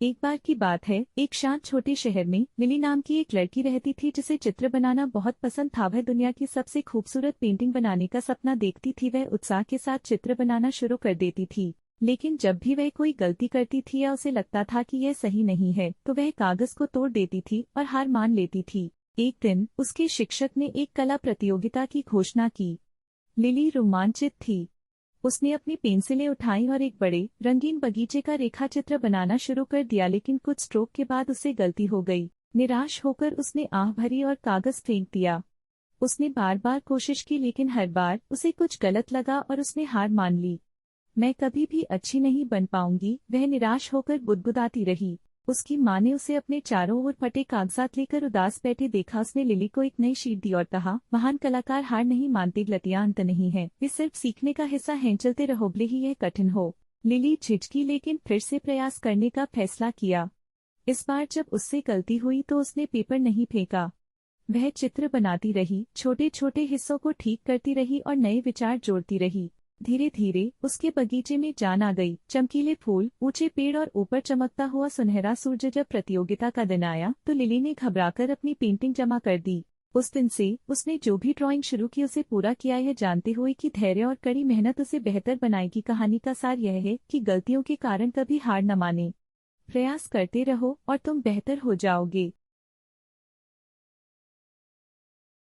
एक बार की बात है, एक शांत छोटे शहर में लिली नाम की एक लड़की रहती थी जिसे चित्र बनाना बहुत पसंद था। वह दुनिया की सबसे खूबसूरत पेंटिंग बनाने का सपना देखती थी। वह उत्साह के साथ चित्र बनाना शुरू कर देती थी, लेकिन जब भी वह कोई गलती करती थी या उसे लगता था कि यह सही नहीं है, तो वह कागज को तोड़ देती थी और हार मान लेती थी। एक दिन उसके शिक्षक ने एक कला प्रतियोगिता की घोषणा की। लिली रोमांचित थी। उसने अपनी पेंसिलें उठाईं और एक बड़े रंगीन बगीचे का रेखाचित्र बनाना शुरू कर दिया, लेकिन कुछ स्ट्रोक के बाद उससे गलती हो गई। निराश होकर उसने आह भरी और कागज फेंक दिया। उसने बार बार कोशिश की, लेकिन हर बार उसे कुछ गलत लगा और उसने हार मान ली। मैं कभी भी अच्छी नहीं बन पाऊंगी, वह निराश होकर बुदबुदाती रही। उसकी माँ ने उसे अपने चारों ओर फटे कागजात लेकर उदास बैठे देखा। उसने लिली को एक नई शीट दी और कहा, महान कलाकार हार नहीं मानते, गलतियां अंत नहीं है, वे सिर्फ सीखने का हिस्सा हैं। चलते रहो भले ही यह कठिन हो। लिली झिझकी, लेकिन फिर से प्रयास करने का फैसला किया। इस बार जब उससे गलती हुई तो उसने पेपर नहीं फेंका। वह चित्र बनाती रही, छोटे छोटे हिस्सों को ठीक करती रही और नए विचार जोड़ती रही। धीरे धीरे उसके बगीचे में जान आ गई। चमकीले फूल, ऊंचे पेड़ और ऊपर चमकता हुआ सुनहरा सूरज। जब प्रतियोगिता का दिन आया तो लिली ने घबराकर अपनी पेंटिंग जमा कर दी। उस दिन से उसने जो भी ड्राइंग शुरू की उसे पूरा किया, यह जानते हुए कि धैर्य और कड़ी मेहनत उसे बेहतर बनाएगी। कहानी का सार यह है कि गलतियों के कारण कभी हार न माने। प्रयास करते रहो और तुम बेहतर हो जाओगे।